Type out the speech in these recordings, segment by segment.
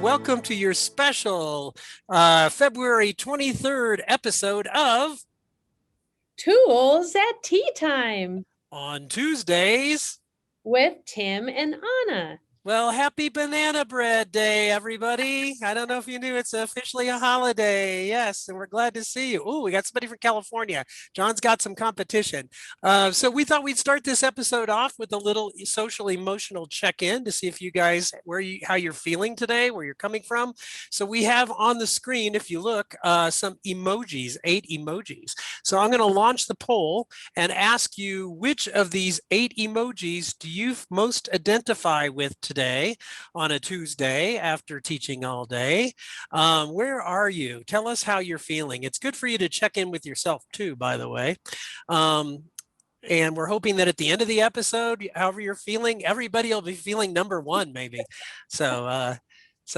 welcome to your special February 23rd episode of Tools at Tea Time On Tuesdays. with Tim and Anna. Well, happy Banana Bread Day, everybody. I don't know if you knew it's officially a holiday. Yes, and we're glad to see you. Oh, we got somebody from California. John's got some competition. So we thought we'd start this episode off with a little social emotional check-in to see if you guys, how you're feeling today, where you're coming from. So we have on the screen, if you look, some emojis, 8 emojis. So I'm going to launch the poll and ask you which of these 8 emojis do you most identify with today on a Tuesday after teaching all day. Where are you? Tell us how you're feeling. It's good for you to check in with yourself too, by the way. And we're hoping that at the end of the episode, however you're feeling, everybody will be feeling number 1 maybe. So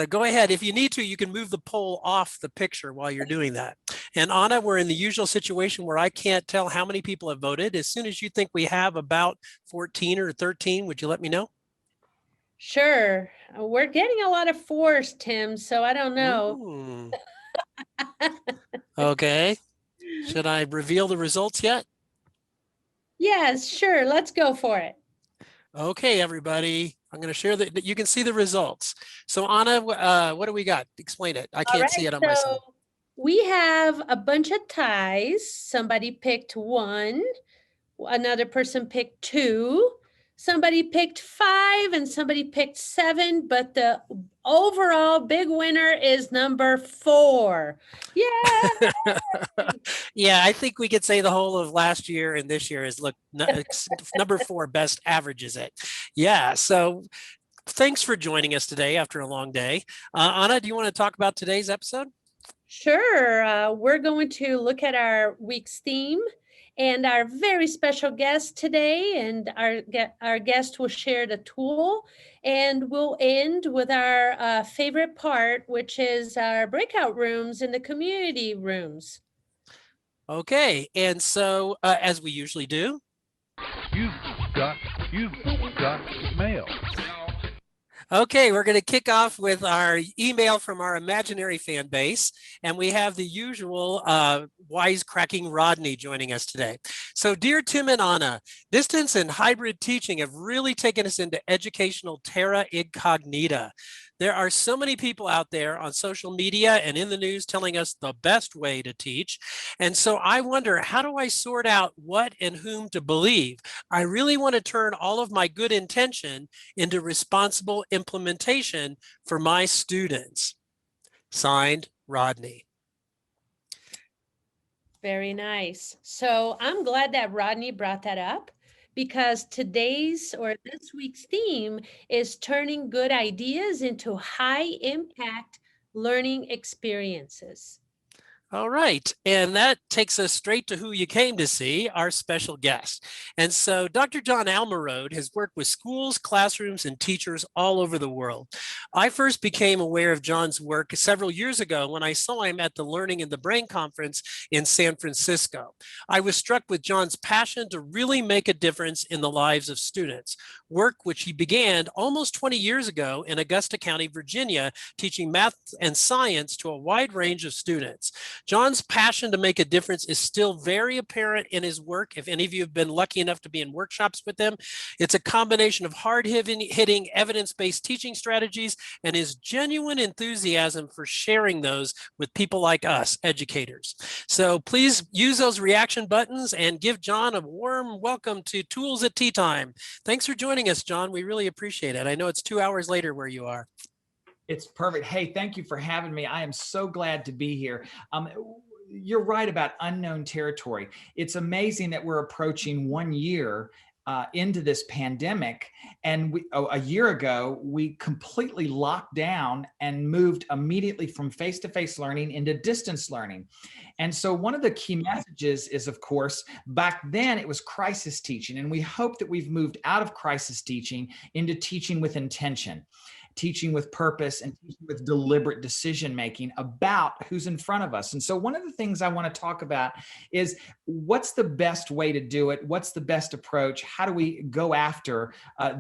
go ahead. If you need to, you can move the poll off the picture while you're doing that. And Anna, we're in the usual situation where I can't tell how many people have voted. As soon as you think we have about 14 or 13, would you let me know? Sure. We're getting a lot of 4s, Tim, so I don't know. Okay. Should I reveal the results yet? Yes, sure. Let's go for it. Okay, everybody. I'm going to share that you can see the results. So Anna, what do we got? Explain it. I can't see it on my side. We have a bunch of ties. Somebody picked 1. Another person picked 2. Somebody picked 5 and somebody picked 7, but the overall big winner is number 4. Yeah. Yeah, I think we could say the whole of last year and this year is number 4 best averages it. Yeah. So thanks for joining us today after a long day. Anna, do you want to talk about today's episode? Sure. We're going to look at our week's theme and our very special guest today, and our guest will share the tool, and we'll end with our favorite part, which is our breakout rooms in the community rooms. Okay, and so as we usually do, you've got mail. Okay, we're going to kick off with our email from our imaginary fan base, and we have the usual wisecracking Rodney joining us today. So, dear Tim and Anna, distance and hybrid teaching have really taken us into educational terra incognita. There are so many people out there on social media and in the news telling us the best way to teach. And so I wonder, how do I sort out what and whom to believe? I really want to turn all of my good intention into responsible implementation for my students. Signed, Rodney. Very nice. So I'm glad that Rodney brought that up, because today's or this week's theme is turning good ideas into high impact learning experiences. All right, and that takes us straight to who you came to see, our special guest. And so Dr. John Almarode has worked with schools, classrooms, and teachers all over the world. I first became aware of John's work several years ago when I saw him at the Learning in the Brain conference in San Francisco. I was struck with John's passion to really make a difference in the lives of students, work which he began almost 20 years ago in Augusta County, Virginia, teaching math and science to a wide range of students. John's passion to make a difference is still very apparent in his work. If any of you have been lucky enough to be in workshops with him, it's a combination of hard-hitting, evidence-based teaching strategies and his genuine enthusiasm for sharing those with people like us, educators. So please use those reaction buttons and give John a warm welcome to Tools at Tea Time. Thanks for joining us, John. We really appreciate it. I know it's 2 hours later where you are. It's perfect. Hey, thank you for having me. I am so glad to be here. You're right about unknown territory. It's amazing that we're approaching 1 year into this pandemic. And a year ago, we completely locked down and moved immediately from face-to-face learning into distance learning. And so one of the key messages is, of course, back then it was crisis teaching. And we hope that we've moved out of crisis teaching into teaching with intention. teaching with purpose, and teaching with deliberate decision making about who's in front of us. And so one of the things I want to talk about is what's the best way to do it? What's the best approach? How do we go after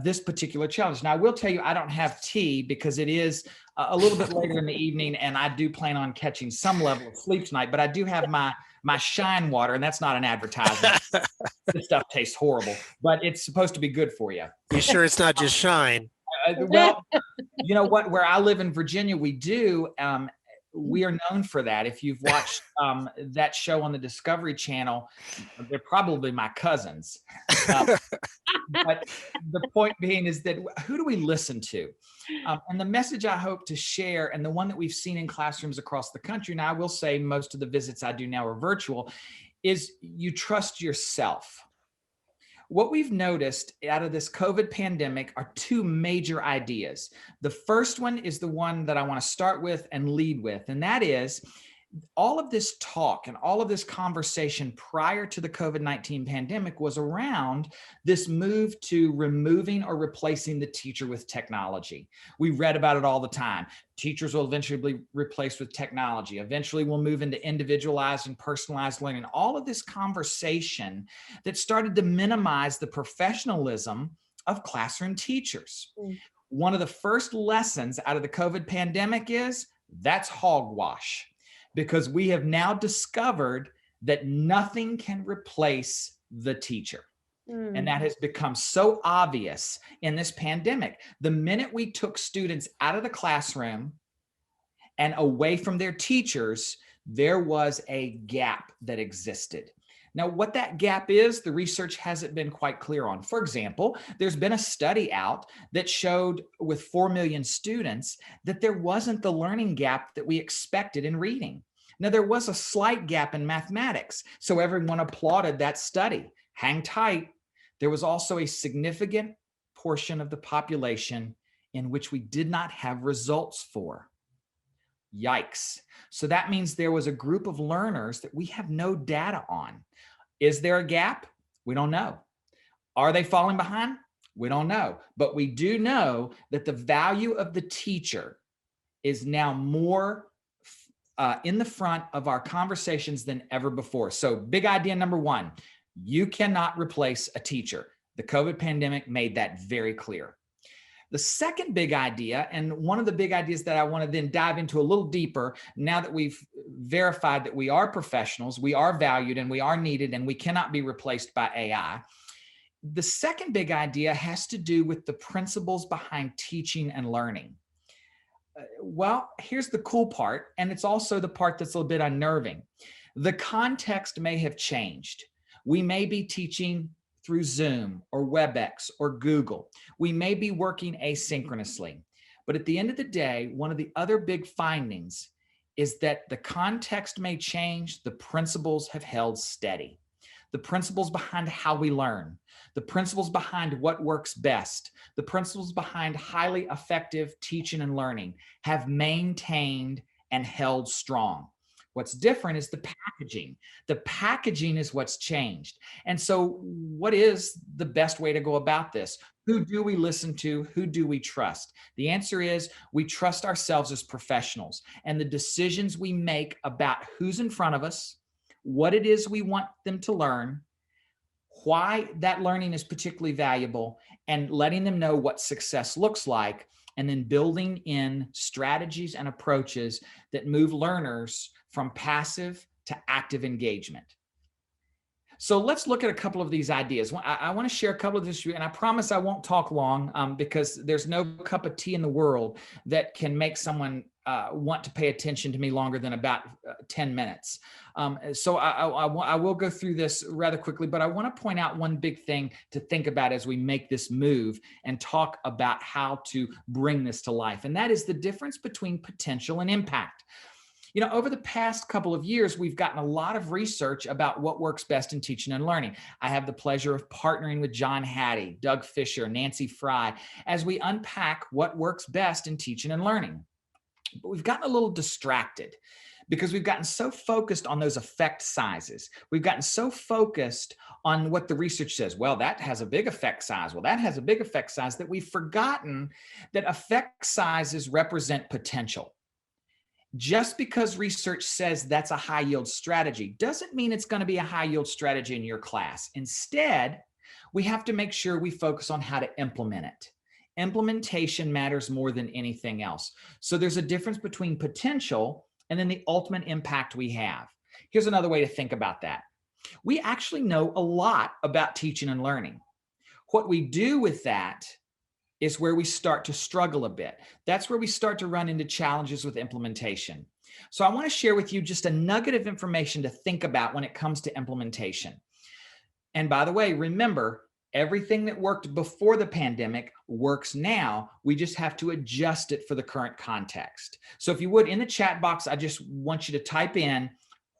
this particular challenge? Now, I will tell you, I don't have tea because it is a little bit later in the evening, and I do plan on catching some level of sleep tonight, but I do have my Shine water, and that's not an advertisement. This stuff tastes horrible, but it's supposed to be good for you. You sure it's not just Shine? Well, you know what? Where I live in Virginia, we do. We are known for that. If you've watched that show on the Discovery Channel, they're probably my cousins. But the point being is that who do we listen to? And the message I hope to share, and the one that we've seen in classrooms across the country, now I will say most of the visits I do now are virtual, is you trust yourself. What we've noticed out of this COVID pandemic are two major ideas. The first one is the one that I want to start with and lead with, and that is all of this talk and all of this conversation prior to the COVID-19 pandemic was around this move to removing or replacing the teacher with technology. We read about it all the time. Teachers will eventually be replaced with technology. Eventually we'll move into individualized and personalized learning. All of this conversation that started to minimize the professionalism of classroom teachers. One of the first lessons out of the COVID pandemic is that's hogwash. Because we have now discovered that nothing can replace the teacher. And that has become so obvious in this pandemic. The minute we took students out of the classroom and away from their teachers, there was a gap that existed. Now, what that gap is, the research hasn't been quite clear on. For example, there's been a study out that showed with 4 million students that there wasn't the learning gap that we expected in reading. Now, there was a slight gap in mathematics, so everyone applauded that study. Hang tight. There was also a significant portion of the population in which we did not have results for. Yikes. So that means there was a group of learners that we have no data on. Is there a gap? We don't know. Are they falling behind? We don't know. But we do know that the value of the teacher is now more in the front of our conversations than ever before. So big idea number one, you cannot replace a teacher. The COVID pandemic made that very clear. The second big idea, and one of the big ideas that I want to then dive into a little deeper, now that we've verified that we are professionals, we are valued, and we are needed, and we cannot be replaced by AI. The second big idea has to do with the principles behind teaching and learning. Well, here's the cool part, and it's also the part that's a little bit unnerving. The context may have changed. We may be teaching through Zoom or WebEx or Google. We may be working asynchronously. But at the end of the day, one of the other big findings is that the context may change, the principles have held steady. The principles behind how we learn, the principles behind what works best, the principles behind highly effective teaching and learning have maintained and held strong. What's different is the packaging. The packaging is what's changed. And so what is the best way to go about this? Who do we listen to? Who do we trust? The answer is we trust ourselves as professionals, and the decisions we make about who's in front of us, what it is we want them to learn, why that learning is particularly valuable, and letting them know what success looks like, and then building in strategies and approaches that move learners from passive to active engagement. So let's look at a couple of these ideas. I want to share a couple of this, and I promise I won't talk long because there's no cup of tea in the world that can make someone want to pay attention to me longer than about 10 minutes. So I will go through this rather quickly, but I want to point out one big thing to think about as we make this move and talk about how to bring this to life. And that is the difference between potential and impact. You know, over the past couple of years, we've gotten a lot of research about what works best in teaching and learning. I have the pleasure of partnering with John Hattie, Doug Fisher, Nancy Fry, as we unpack what works best in teaching and learning. But we've gotten a little distracted because we've gotten so focused on those effect sizes. We've gotten so focused on what the research says. Well, that has a big effect size. Well, that has a big effect size, that we've forgotten that effect sizes represent potential. Just because research says that's a high yield strategy doesn't mean it's going to be a high yield strategy in your class. Instead, we have to make sure we focus on how to implement it. Implementation matters more than anything else. So there's a difference between potential and then the ultimate impact we have. Here's another way to think about that. We actually know a lot about teaching and learning. What we do with that is where we start to struggle a bit. That's where we start to run into challenges with implementation. So I want to share with you just a nugget of information to think about when it comes to implementation. And by the way, remember, everything that worked before the pandemic works now. We just have to adjust it for the current context. So if you would, in the chat box, I just want you to type in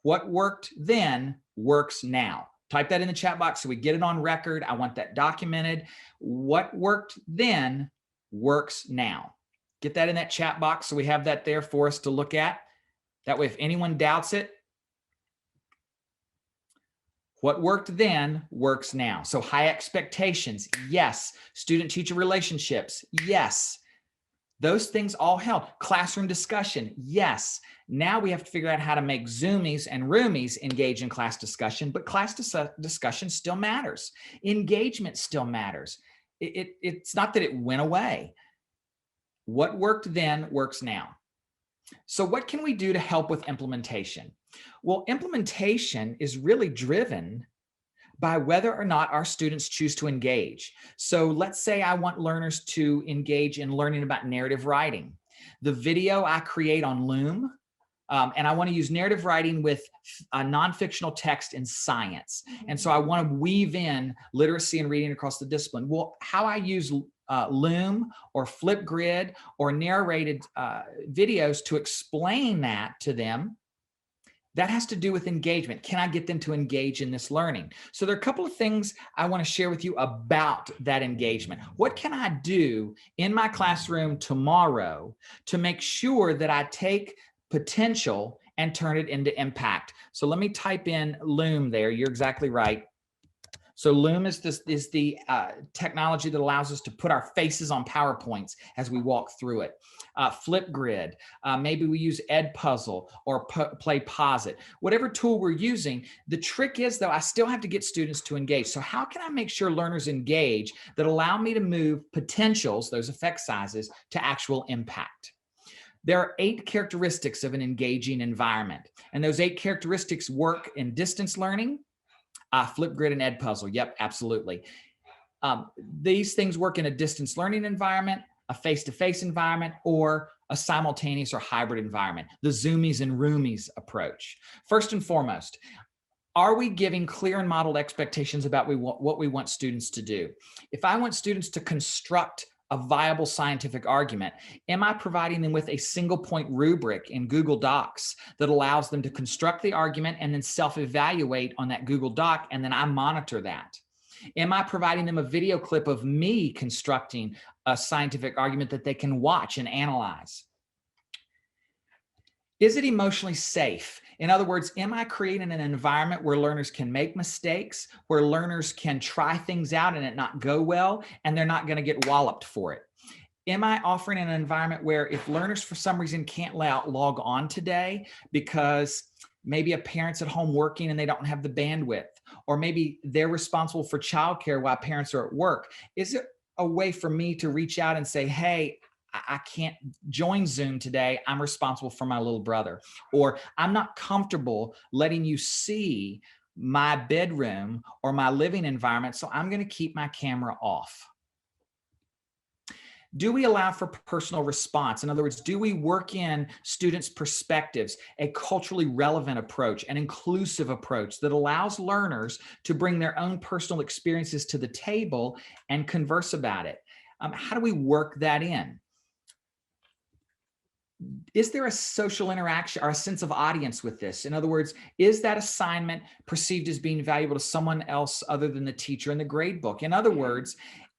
what worked then works now. Type that in the chat box so we get it on record. I want that documented. What worked then works now. Get that in that chat box so we have that there for us to look at. That way, if anyone doubts it, what worked then works now. So high expectations, yes. Student-teacher relationships, yes. Those things all help. Classroom discussion, yes. Now we have to figure out how to make Zoomies and Roomies engage in class discussion, but class discussion still matters. Engagement still matters. It's not that it went away. What worked then works now. So what can we do to help with implementation? Well, implementation is really driven by whether or not our students choose to engage. So let's say I want learners to engage in learning about narrative writing. The video I create on Loom, and I want to use narrative writing with non-fictional text in science. And so I want to weave in literacy and reading across the discipline. Well, how I use Loom or Flipgrid or narrated videos to explain that to them, that has to do with engagement. Can I get them to engage in this learning? So there are a couple of things I want to share with you about that engagement. What can I do in my classroom tomorrow to make sure that I take potential and turn it into impact? So let me type in Loom there. You're exactly right. So Loom is the technology that allows us to put our faces on PowerPoints as we walk through it. Flipgrid, maybe we use Edpuzzle or Play Posit. Whatever tool we're using, the trick is though, I still have to get students to engage. So how can I make sure learners engage that allow me to move potentials, those effect sizes, to actual impact? There are 8 characteristics of an engaging environment, and those 8 characteristics work in distance learning, Flipgrid and Edpuzzle. Yep, absolutely. These things work in a distance learning environment, a face-to-face environment, or a simultaneous or hybrid environment, the Zoomies and Roomies approach. First and foremost, are we giving clear and modeled expectations about what we want students to do? If I want students to construct a viable scientific argument, am I providing them with a single point rubric in Google Docs that allows them to construct the argument and then self-evaluate on that Google Doc, and then I monitor that? Am I providing them a video clip of me constructing a scientific argument that they can watch and analyze? Is it emotionally safe? In other words, am I creating an environment where learners can make mistakes, where learners can try things out and it not go well, and they're not going to get walloped for it? Am I offering an environment where if learners for some reason can't log on today because maybe a parent's at home working and they don't have the bandwidth, or maybe they're responsible for childcare while parents are at work, is it a way for me to reach out and say, hey, I can't join Zoom today. I'm responsible for my little brother, or I'm not comfortable letting you see my bedroom or my living environment, so I'm going to keep my camera off. Do we allow for personal response? In other words, do we work in students' perspectives, a culturally relevant approach, an inclusive approach that allows learners to bring their own personal experiences to the table and converse about it? How do we work that in? Is there a social interaction or a sense of audience with this? In other words, is that assignment perceived as being valuable to someone else other than the teacher in the grade book? In other words,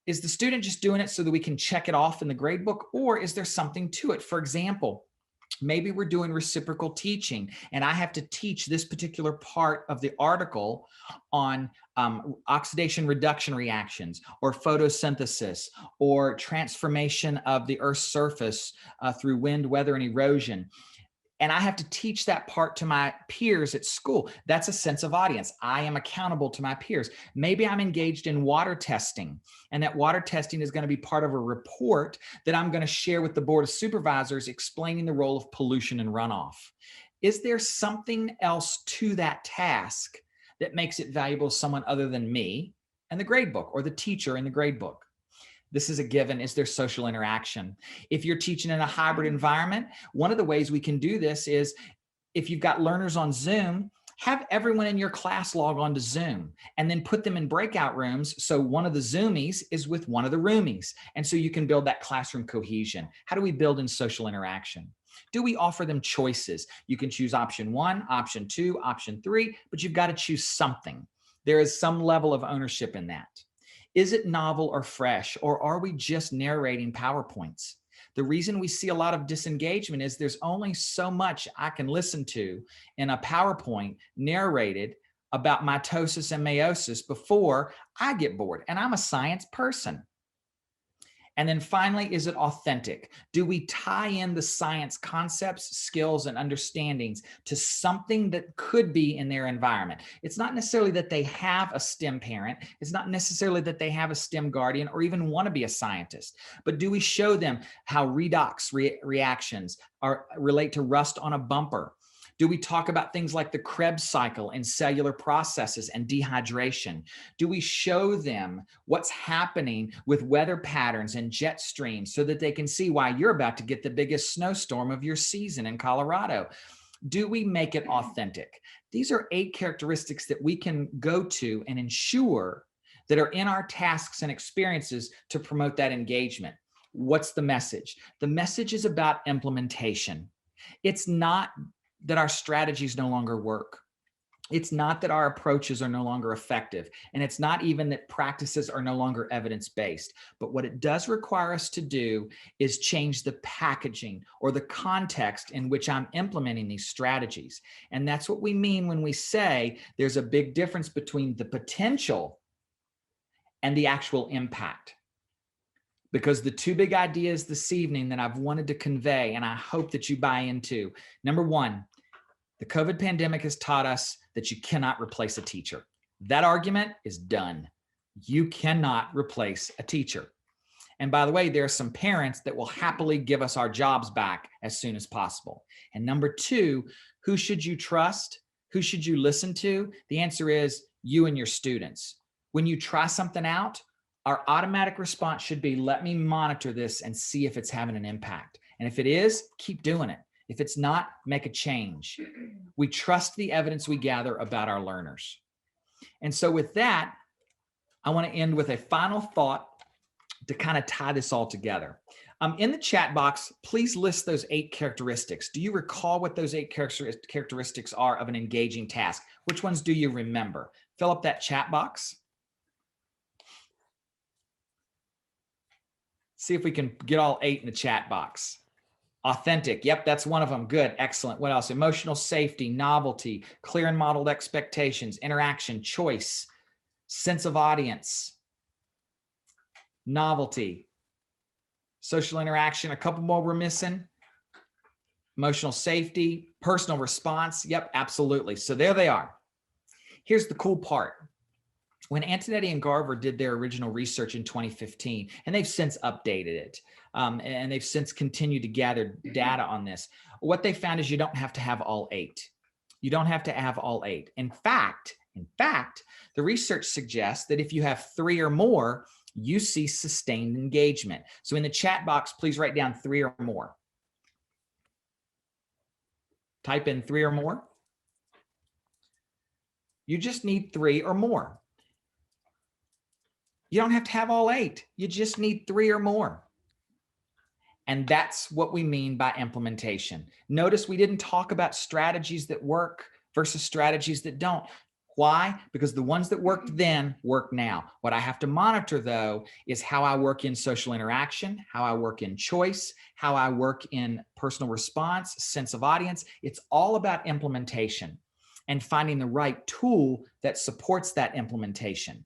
is the student just doing it so that we can check it off in the grade book, or is there something to it? For example, Maybe we're doing reciprocal teaching, and I have to teach this particular part of the article on oxidation reduction reactions, or photosynthesis, or transformation of the Earth's surface through wind, weather, and erosion. And I have to teach that part to my peers at school. That's a sense of audience. I am accountable to my peers. Maybe I'm engaged in water testing, and that water testing is going to be part of a report that I'm going to share with the Board of Supervisors explaining the role of pollution and runoff. Is there something else to that task that makes it valuable to someone other than me and the grade book, or the teacher in the grade book? This is a given. Is there social interaction? If you're teaching in a hybrid environment, one of the ways we can do this is, if you've got learners on Zoom, have everyone in your class log on to Zoom, and then put them in breakout rooms. So one of the Zoomies is with one of the roomies. And so you can build that classroom cohesion. How do we build in social interaction? Do we offer them choices? You can choose option 1, option 2, option 3, but you've got to choose something. There is some level of ownership in that. Is it novel or fresh, or are we just narrating PowerPoints? The reason we see a lot of disengagement is there's only so much I can listen to in a PowerPoint narrated about mitosis and meiosis before I get bored, and I'm a science person. And then finally, is it authentic? Do we tie in the science concepts, skills, and understandings to something that could be in their environment? It's not necessarily that they have a STEM parent. It's not necessarily that they have a STEM guardian or even want to be a scientist. But do we show them how redox reactions relate to rust on a bumper? Do we talk about things like the Krebs cycle and cellular processes and dehydration? Do we show them what's happening with weather patterns and jet streams so that they can see why you're about to get the biggest snowstorm of your season in Colorado? Do we make it authentic? These are 8 characteristics that we can go to and ensure that are in our tasks and experiences to promote that engagement. What's the message? The message is about implementation. It's not that our strategies no longer work. It's not that our approaches are no longer effective. And it's not even that practices are no longer evidence-based. But what it does require us to do is change the packaging or the context in which I'm implementing these strategies. And that's what we mean when we say there's a big difference between the potential and the actual impact. Because the 2 big ideas this evening that I've wanted to convey, and I hope that you buy into, number 1, the COVID pandemic has taught us that you cannot replace a teacher. That argument is done. You cannot replace a teacher. And by the way, there are some parents that will happily give us our jobs back as soon as possible. And number 2, who should you trust? Who should you listen to? The answer is you and your students. When you try something out, our automatic response should be, let me monitor this and see if it's having an impact. And if it is, keep doing it. If it's not, make a change. We trust the evidence we gather about our learners. And so with that, I want to end with a final thought to kind of tie this all together. In the chat box, please list those 8 characteristics. Do you recall what those 8 characteristics are of an engaging task? Which ones do you remember? Fill up that chat box. See if we can get all 8 in the chat box. Authentic. Yep, that's one of them. Good. Excellent. What else? Emotional safety, novelty, clear and modeled expectations, interaction, choice, sense of audience, novelty, social interaction. A couple more we're missing. Emotional safety, personal response. Yep, absolutely. So there they are. Here's the cool part. When Antonetti and Garver did their original research in 2015, and they've since updated it, and they've since continued to gather data on this, what they found is you don't have to have all 8. You don't have to have all 8. In fact, the research suggests that if you have 3 or more, you see sustained engagement. So in the chat box, please write down 3 or more. Type in 3 or more. You just need 3 or more. You don't have to have all 8. You just need 3 or more. And that's what we mean by implementation. Notice we didn't talk about strategies that work versus strategies that don't. Why? Because the ones that worked then work now. What I have to monitor, though, is how I work in social interaction, how I work in choice, how I work in personal response, sense of audience. It's all about implementation and finding the right tool that supports that implementation.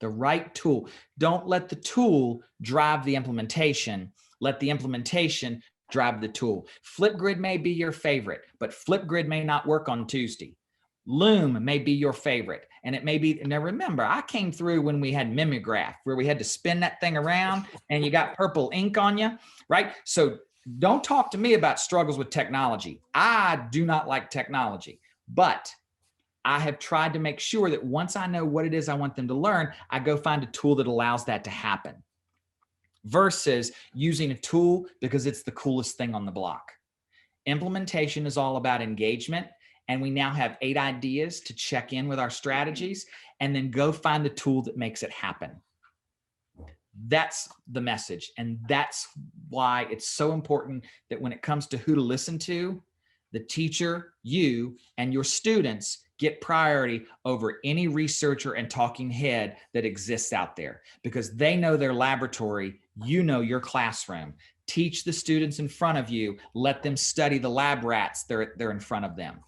The right tool. Don't let the tool drive the implementation. Let the implementation drive the tool. Flipgrid may be your favorite, but Flipgrid may not work on Tuesday. Loom may be your favorite. And it may be, now remember, I came through when we had mimeograph, where we had to spin that thing around and you got purple ink on you, right? So don't talk to me about struggles with technology. I do not like technology, but I have tried to make sure that once I know what it is I want them to learn, I go find a tool that allows that to happen versus using a tool because it's the coolest thing on the block. Implementation is all about engagement. And we now have 8 ideas to check in with our strategies and then go find the tool that makes it happen. That's the message. And that's why it's so important that when it comes to who to listen to, the teacher, you, and your students get priority over any researcher and talking head that exists out there, because they know their laboratory, you know your classroom. Teach the students in front of you, let them study the lab rats they're in front of them.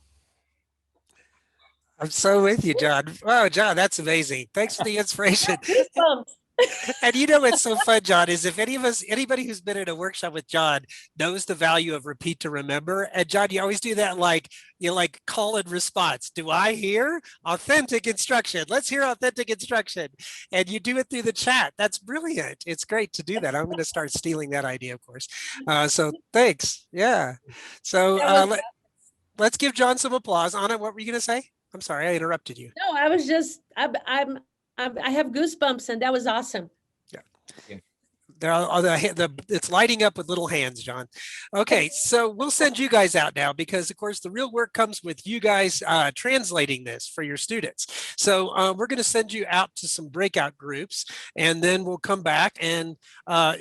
I'm so with you, John. Oh, John, that's amazing. Thanks for the inspiration. Goosebumps. And you know what's so fun, John, is if anybody who's been in a workshop with John knows the value of repeat to remember. And John, you always do that like call and response. Do I hear authentic instruction? Let's hear authentic instruction. And you do it through the chat. That's brilliant. It's great to do that. I'm going to start stealing that idea, of course. So thanks. Yeah. So let's give John some applause. Anna, what were you going to say? I'm sorry, I interrupted you. No, I was just, I have goosebumps, and that was awesome. Yeah. It's lighting up with little hands, John. Okay, so we'll send you guys out now because, of course, the real work comes with you guys translating this for your students. So we're going to send you out to some breakout groups, and then we'll come back and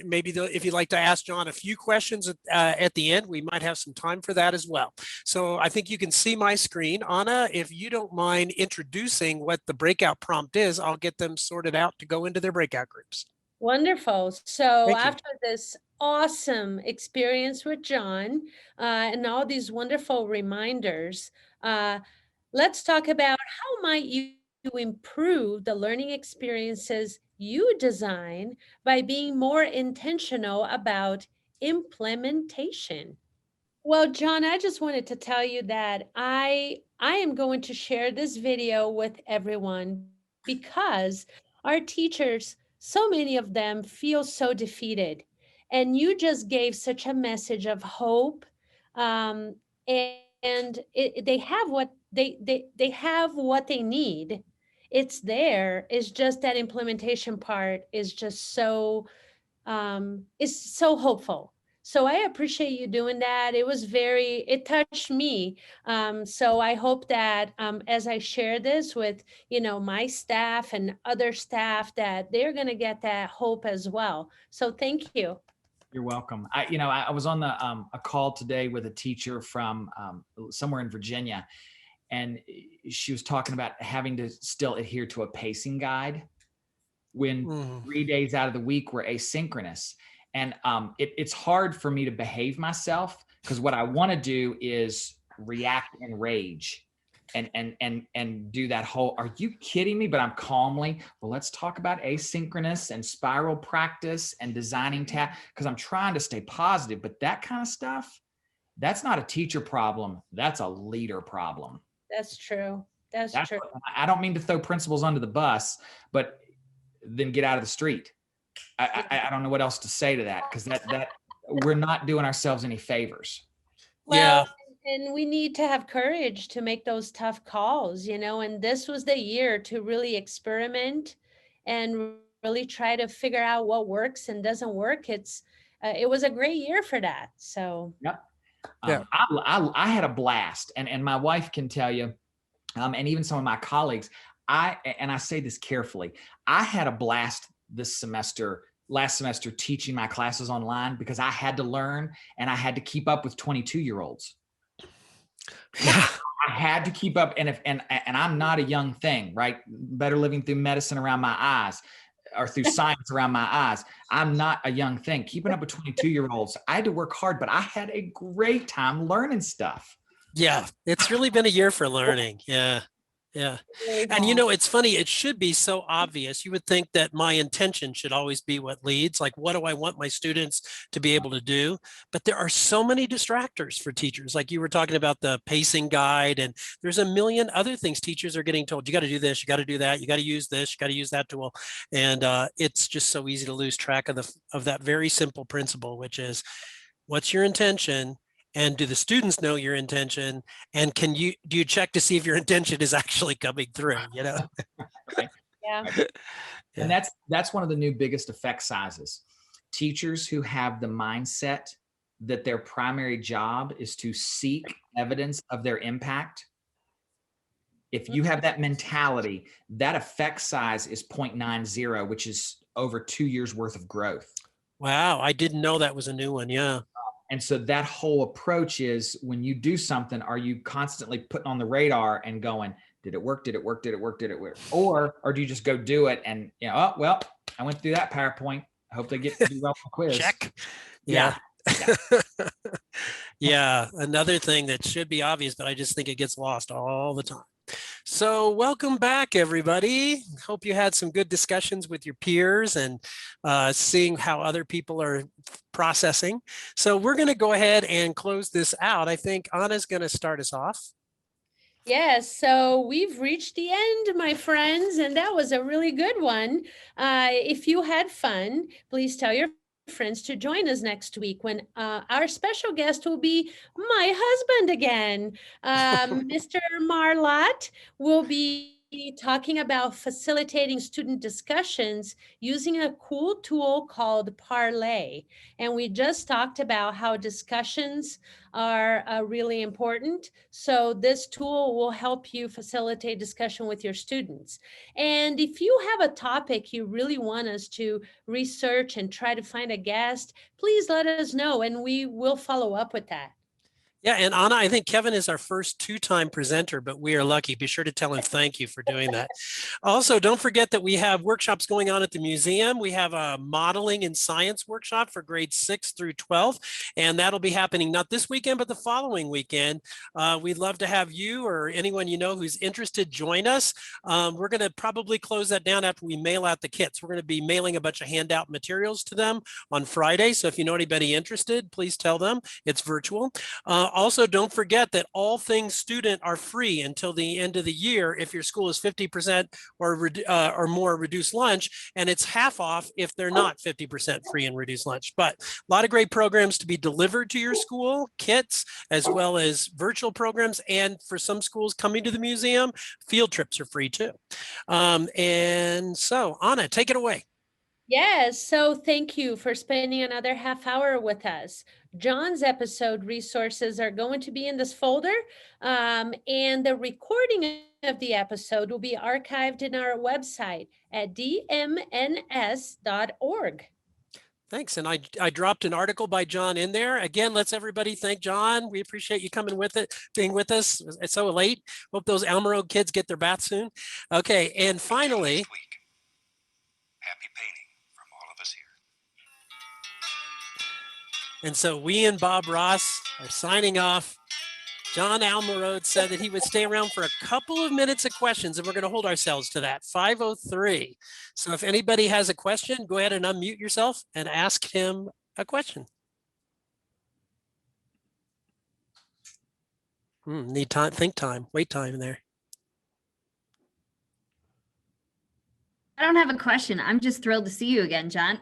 maybe if you'd like to ask John a few questions at the end, we might have some time for that as well. So I think you can see my screen. Anna, if you don't mind introducing what the breakout prompt is, I'll get them sorted out to go into their breakout groups. Wonderful. So Thank you. after this awesome experience with John and all these wonderful reminders, let's talk about how might you improve the learning experiences you design by being more intentional about implementation. Well, John, I just wanted to tell you that I am going to share this video with everyone because our teachers, so many of them feel so defeated. And you just gave such a message of hope. And they have what they have what they need. It's there. It's just that implementation part is just so hopeful. So I appreciate you doing that. It touched me. So I hope that as I share this with, my staff and other staff, that they're going to get that hope as well. So thank you. You're welcome. I was on a call today with a teacher from somewhere in Virginia, and she was talking about having to still adhere to a pacing guide when 3 days out of the week were asynchronous. And it's hard for me to behave myself because what I want to do is react in rage and do that whole, are you kidding me? But I'm calmly, well, let's talk about asynchronous and spiral practice and designing because I'm trying to stay positive. But that kind of stuff, that's not a teacher problem. That's a leader problem. That's true. That's true. I don't mean to throw principals under the bus, but then get out of the street. I don't know what else to say to that, because that we're not doing ourselves any favors. Well, and we need to have courage to make those tough calls, and this was the year to really experiment and really try to figure out what works and doesn't work. It was a great year for that. So yep. I had a blast, and my wife can tell you, and even some of my colleagues, I say this carefully, I had a blast last semester teaching my classes online because I had to learn and I had to keep up with 22-year-olds. Yeah. I had to keep up. And I'm not a young thing, right? Better living through medicine around my eyes, or through science around my eyes. I'm not a young thing. Keeping up with 22-year-olds, I had to work hard, but I had a great time learning stuff. Yeah, it's really been a year for learning. Yeah. Yeah. And you know, it's funny, it should be so obvious. You would think that my intention should always be what leads. Like, what do I want my students to be able to do? But there are so many distractors for teachers. Like you were talking about the pacing guide, and there's a million other things teachers are getting told. You got to do this, you got to do that, you got to use this, you got to use that tool. And it's just so easy to lose track of that very simple principle, which is, what's your intention? And do the students know your intention? And do you check to see if your intention is actually coming through, you know? Right. Yeah. Right. And that's one of the new biggest effect sizes. Teachers who have the mindset that their primary job is to seek evidence of their impact. If you have that mentality, that effect size is 0.90, which is over 2 years worth of growth. Wow, I didn't know that was a new one. Yeah. And so that whole approach is, when you do something, are you constantly putting on the radar and going, did it work? Did it work? Did it work? Did it work? Or do you just go do it and, you know, oh, well, I went through that PowerPoint. I hope they get to do well on the quiz. Check. Yeah. Yeah. Another thing that should be obvious, but I just think it gets lost all the time. So welcome back, everybody. Hope you had some good discussions with your peers and seeing how other people are processing. So we're going to go ahead and close this out. I think Anna's going to start us off. Yes, so we've reached the end, my friends, and that was a really good one. If you had fun, please tell your friends to join us next week when our special guest will be my husband again. Mr. Marlott will be talking about facilitating student discussions using a cool tool called Parlay. And we just talked about how discussions are really important. So this tool will help you facilitate discussion with your students. And if you have a topic you really want us to research and try to find a guest, please let us know and we will follow up with that. Yeah, and Anna, I think Kevin is our first two-time presenter, but we are lucky. Be sure to tell him thank you for doing that. Also, don't forget that we have workshops going on at the museum. We have a modeling and science workshop for grades 6 through 12, and that'll be happening not this weekend, but the following weekend. We'd love to have you or anyone you know who's interested join us. We're going to probably close that down after we mail out the kits. We're going to be mailing a bunch of handout materials to them on Friday. So if you know anybody interested, please tell them. It's virtual. Also, don't forget that all things student are free until the end of the year if your school is 50% or more reduced lunch, and it's half off if they're not 50% free and reduced lunch. But a lot of great programs to be delivered to your school, kits, as well as virtual programs. And for some schools coming to the museum, field trips are free too. And so, Anna, take it away. Yes, so thank you for spending another half hour with us. John's episode resources are going to be in this folder, and the recording of the episode will be archived in our website at dmns.org. Thanks. And I dropped an article by John in there. Again, let's everybody thank John. We appreciate you coming with it, being with us. It's so late. Hope those Almarode kids get their bath soon. Okay, and finally, happy painting from all of us here. and so we and Bob Ross are signing off. John Almarode said that he would stay around for a couple of minutes of questions, and we're going to hold ourselves to that, 5:03. So if anybody has a question, go ahead and unmute yourself and ask him a question. Need time, think time, wait time in there. I don't have a question. I'm just thrilled to see you again, John.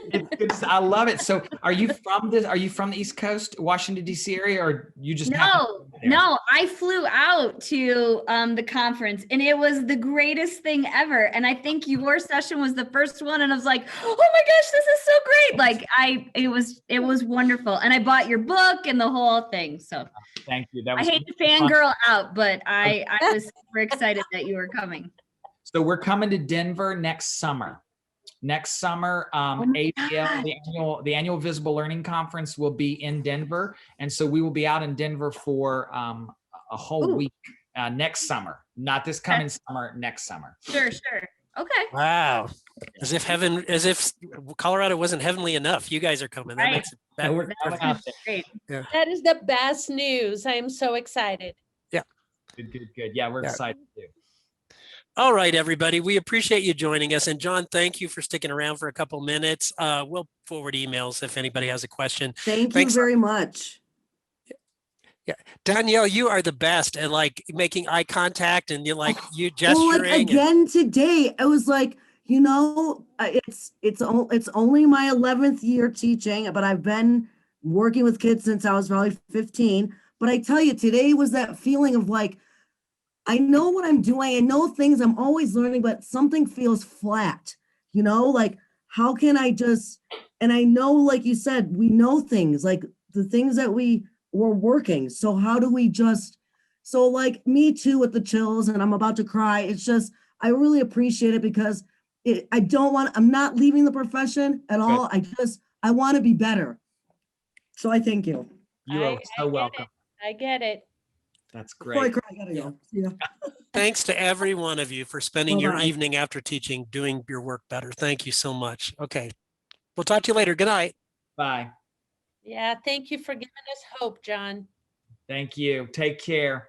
It's good I love it. So are you from the East Coast, Washington, D.C. area, or you just No, I flew out to the conference and it was the greatest thing ever. And I think your session was the first one and I was like, oh my gosh, this is so great. Like it was wonderful. And I bought your book and the whole thing. So thank you. I hate to fangirl out, but I was super excited that you were coming. So we're coming to Denver next summer. AVL, the annual Visible Learning Conference will be in Denver. And so we will be out in Denver for a whole Ooh. week next summer, not this coming summer, next summer. Sure. Okay. Wow. As if Colorado wasn't heavenly enough. You guys are coming. That Right. makes it So we're That going sounds out there. great. Yeah. That is the best news. I am so excited. Good. Yeah, we're Yeah. excited too. All right, everybody. We appreciate you joining us. And John, thank you for sticking around for a couple minutes. We'll forward emails if anybody has a question. Thank you Thanks. very much. Danielle, you are the best at like making eye contact and you Well, gesturing. like again today, I was like, it's only my 11th year teaching, but I've been working with kids since I was probably 15. But I tell you, today was that feeling of like, I know what I'm doing. I know things I'm always learning, but something feels flat, like how can I just, and I know, like you said, we know things like the things that we were working. So how do we so like me too with the chills and I'm about to cry. It's just, I really appreciate it because I'm not leaving the profession at all. I want to be better. So I thank you. You are so welcome. I get it. That's Before I great. cry, I gotta go. Yeah. Thanks to every one of you for spending your Bye-bye. evening after teaching, doing your work better. Thank you so much. Okay. We'll talk to you later. Good night. Bye. Yeah, thank you for giving us hope, John. Thank you. Take care.